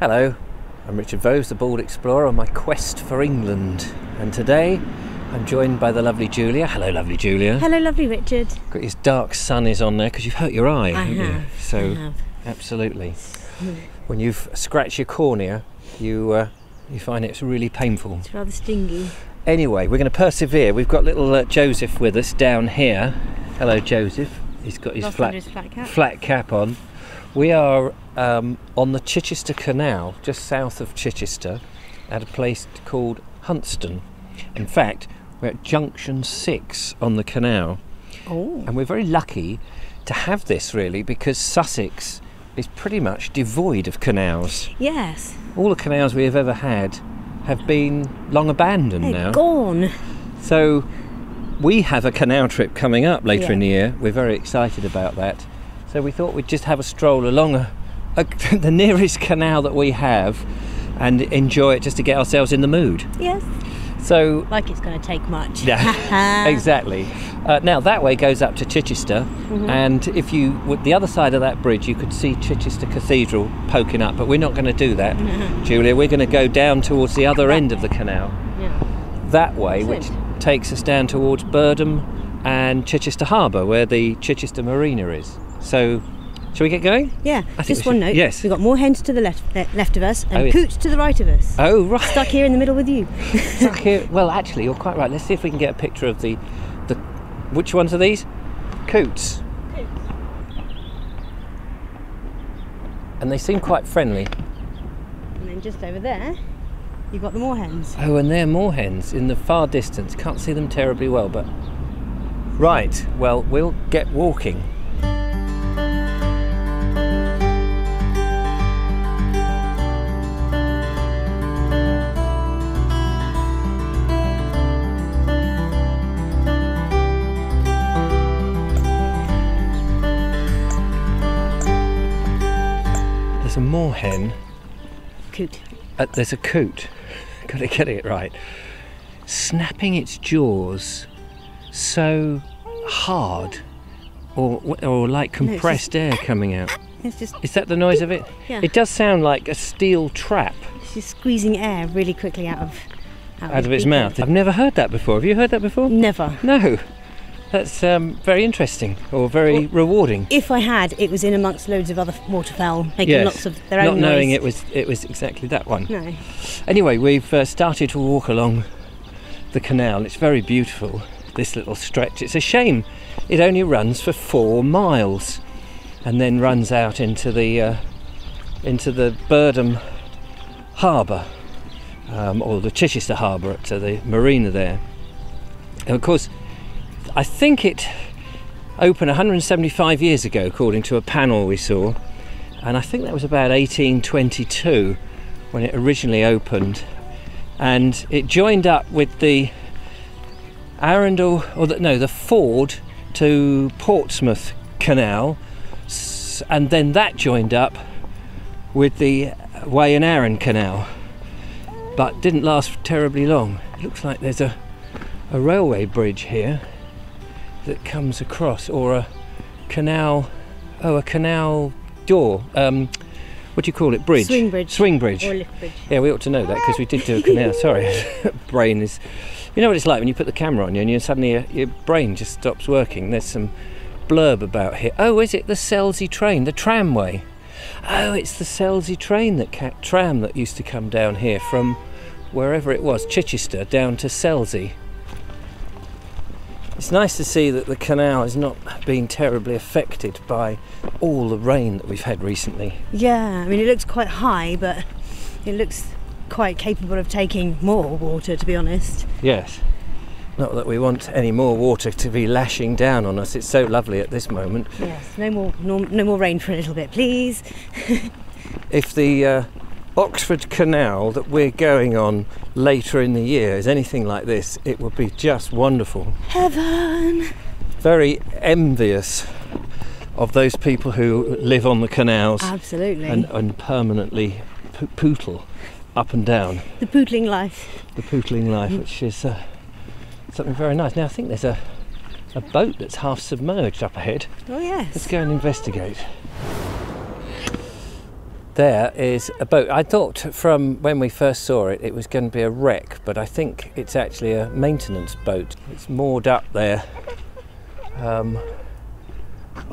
Hello, I'm Richard Vobes, the Bald Explorer on my quest for England, and today I'm joined by the lovely Julia. Hello, lovely Julia. Hello, lovely Richard. Got his dark sun is on there because you've hurt your eye, haven't you? So, I have. Absolutely. When you've scratched your cornea, you find it's really painful. It's rather stingy. Anyway, we're going to persevere. We've got little Joseph with us down here. Hello, Joseph. He's got his flat cap on. We are on the Chichester Canal, just south of Chichester, at a place called Hunston. In fact, we're at junction 6 on the canal. Oh. And we're very lucky to have this, really, because Sussex is pretty much devoid of canals. Yes. All the canals we have ever had have been long abandoned now. Gone. So we have a canal trip coming up later in the year. We're very excited about that. So we thought we'd just have a stroll along the nearest canal that we have and enjoy it just to get ourselves in the mood. Yes. So, like it's going to take much. Yeah, exactly. Now that way goes up to Chichester, and if you, with the other side of that bridge, you could see Chichester Cathedral poking up, but we're not going to do that, Julia. We're going to go down towards the other end of the canal, that way, which takes us down towards Birdham and Chichester Harbour, where the Chichester Marina is. So, shall we get going? Yeah. Just one note. Yes. We've got more hens to the left of us and yes. coots to the right of us. Oh, right. Stuck here in the middle with you. Stuck here. Well, actually, you're quite right. Let's see if we can get a picture of the which ones are these? Coots. And they seem quite friendly. And then just over there, you've got the moorhens. Oh, and they're moorhens in the far distance. Can't see them terribly well, but right. Well, we'll get walking. A moorhen. Coot. There's a coot. Got to get it right. Snapping its jaws so hard, or like compressed air coming out. It's just. Is that the noise of it? Yeah. It does sound like a steel trap. She's squeezing air really quickly out of its mouth. I've never heard that before. Have you heard that before? Never. No. That's very interesting, or very rewarding. If I had, it was in amongst loads of other waterfowl making lots of their own Not knowing noise. it was exactly that one. No. Anyway, we've started to walk along the canal. It's very beautiful, this little stretch. It's a shame it only runs for 4 miles and then runs out into the Birdham Harbour, or the Chichester Harbour, up to the marina there. And of course, I think it opened 175 years ago, according to a panel we saw, and I think that was about 1822 when it originally opened, and it joined up with the the Ford to Portsmouth Canal, and then that joined up with the West Sussex Canal, but didn't last terribly long. It looks like there's a railway bridge here that comes across, or a canal door, what do you call it, bridge? Swing bridge. Or lift bridge. Yeah, we ought to know that because we did do a canal. Sorry, brain is, you know what it's like when you put the camera on you and you suddenly your brain just stops working. There's some blurb about here. Oh, is it the Selsey train, the tramway? Oh, it's the Selsey train, tram that used to come down here from wherever it was, Chichester, down to Selsey. It's nice to see that the canal has not been terribly affected by all the rain that we've had recently. Yeah, I mean, it looks quite high, but it looks quite capable of taking more water, to be honest. Yes. Not that we want any more water to be lashing down on us. It's so lovely at this moment. Yes, no more rain for a little bit, please. If the Oxford Canal that we're going on later in the year is anything like this, it would be just wonderful. Heaven! Very envious of those people who live on the canals. Absolutely. And permanently pootle up and down. The pootling life. The pootling life, which is something very nice. Now I think there's a boat that's half submerged up ahead. Oh yes. Let's go and investigate. There is a boat. I thought from when we first saw it, it was going to be a wreck, but I think it's actually a maintenance boat. It's moored up there on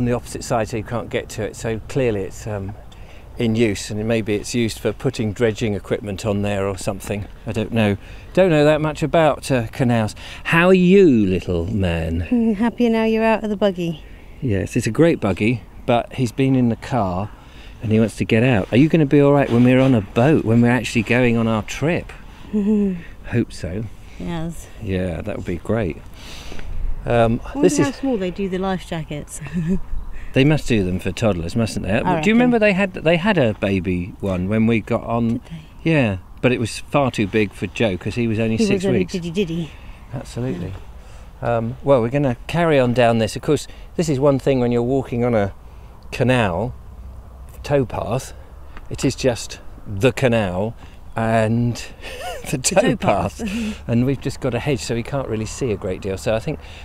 the opposite side, so you can't get to it. So clearly it's in use, and maybe it's used for putting dredging equipment on there or something. I don't know. Don't know that much about canals. How are you, little man? Happier now you're out of the buggy. Yes, it's a great buggy, but he's been in the car and he wants to get out. Are you going to be all right when we're on a boat, when we're actually going on our trip? Hope so. Yes. Yeah, that would be great. This is how small they do the life jackets. They must do them for toddlers, mustn't they? Do you remember they had a baby one when we got on? Did they? Yeah, but it was far too big for Joe because he was only 6 weeks. Diddy. Absolutely. Well, we're going to carry on down this. Of course, this is one thing when you're walking on a canal towpath. It is just the canal and the towpath, and we've just got a hedge, so we can't really see a great deal. So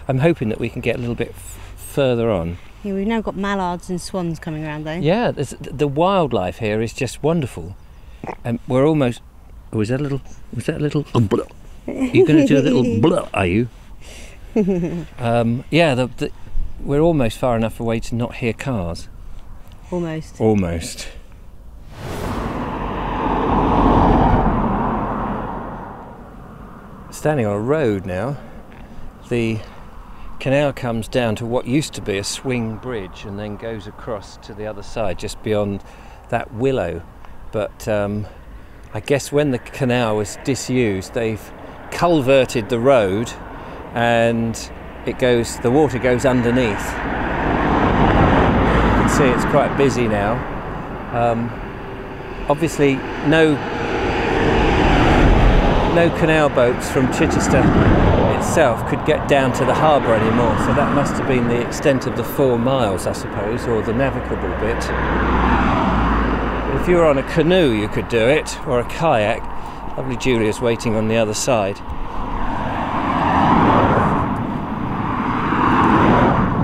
I'm hoping that we can get a little bit further on. Yeah, we've now got mallards and swans coming around though. Yeah, the wildlife here is just wonderful, and we're almost. Oh, was that a little? You're going to do a little blah, are you? Yeah, we're almost far enough away to not hear cars. Almost. Standing on a road now. The canal comes down to what used to be a swing bridge and then goes across to the other side just beyond that willow. But I guess when the canal was disused, they've culverted the road and the water goes underneath. You can see it's quite busy now. Obviously no canal boats from Chichester itself could get down to the harbour anymore, so that must have been the extent of the 4 miles, I suppose, or the navigable bit. If you were on a canoe you could do it, or a kayak. Lovely Julia's waiting on the other side.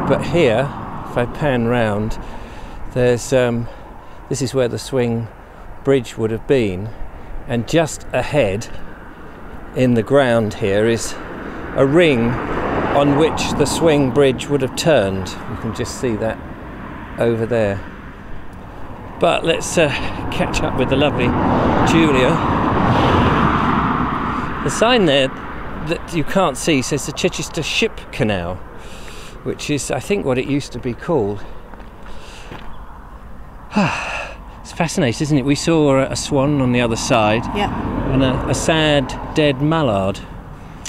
But here, if I pan round, there's this is where the swing bridge would have been, and just ahead in the ground here is a ring on which the swing bridge would have turned. You can just see that over there. But let's catch up with the lovely Julia. The sign there that you can't see says the Chichester Ship Canal, which is, I think, what it used to be called. It's fascinating, isn't it? We saw a swan on the other side, and a sad, dead mallard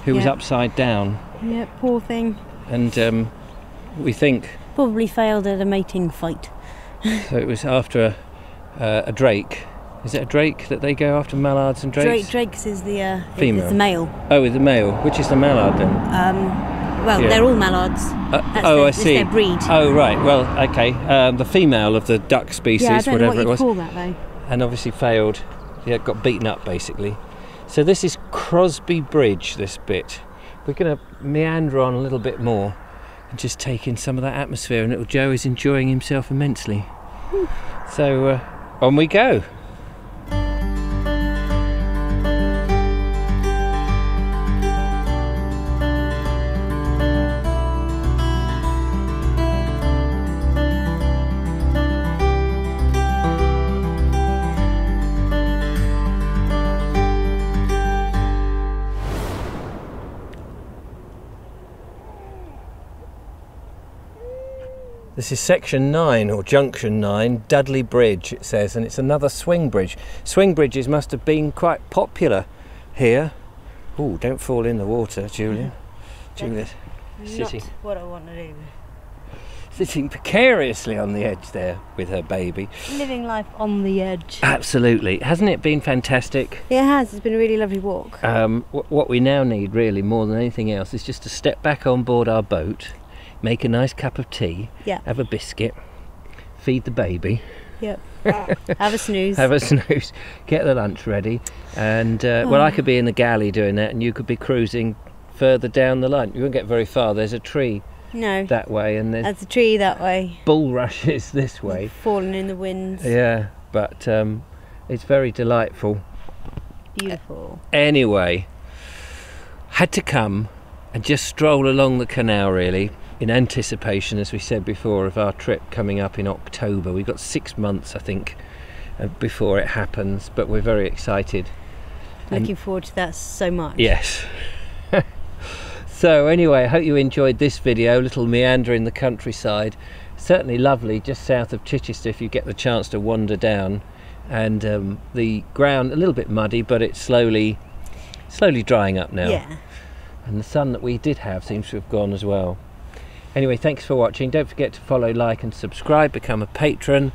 who was upside down. Yeah, poor thing. And we think probably failed at a mating fight. So it was after a drake. Is it a drake that they go after, mallards and drakes? Drakes is the female. Is the male. Oh, with the male. Which is the mallard then? Well, they're all mallards. I see. That's their breed. Oh, right. Well, okay. The female of the duck species, I don't whatever know what it was. call that though. And obviously failed. Yeah, got beaten up basically. So this is Crosby Bridge, this bit. We're going to meander on a little bit more and just take in some of that atmosphere, and little Joe is enjoying himself immensely. So on we go. This is section 9, or junction 9, Dudley Bridge it says, and it's another swing bridge. Swing bridges must have been quite popular here. Oh, don't fall in the water, Julia. Julia's sitting. Not what I want to do. Sitting precariously on the edge there with her baby. Living life on the edge. Absolutely. Hasn't it been fantastic? It has. It's been a really lovely walk. What we now need, really, more than anything else, is just to step back on board our boat, make a nice cup of tea, have a biscuit, feed the baby. Yep. Have a snooze. Have a snooze, get the lunch ready, and well, I could be in the galley doing that, and you could be cruising further down the line. You won't get very far. There's a tree No. that way, and there's That's a tree that way. bulrushes this way. Falling in the winds. Yeah, but it's very delightful. Beautiful. Anyway, had to come and just stroll along the canal really, in anticipation, as we said before, of our trip coming up in October. We've got 6 months, I think, before it happens, but we're very excited. Looking forward to that so much. Yes. So anyway, I hope you enjoyed this video, little meander in the countryside. Certainly lovely, just south of Chichester if you get the chance to wander down. And the ground a little bit muddy, but it's slowly drying up now. Yeah. And the sun that we did have seems to have gone as well. Anyway, thanks for watching. Don't forget to follow, like and subscribe, become a patron,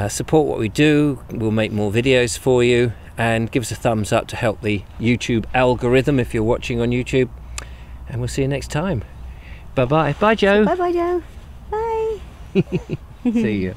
support what we do. We'll make more videos for you, and give us a thumbs up to help the YouTube algorithm if you're watching on YouTube. And we'll see you next time. Bye bye. Bye, Joe. Bye bye, Joe. Bye. See you.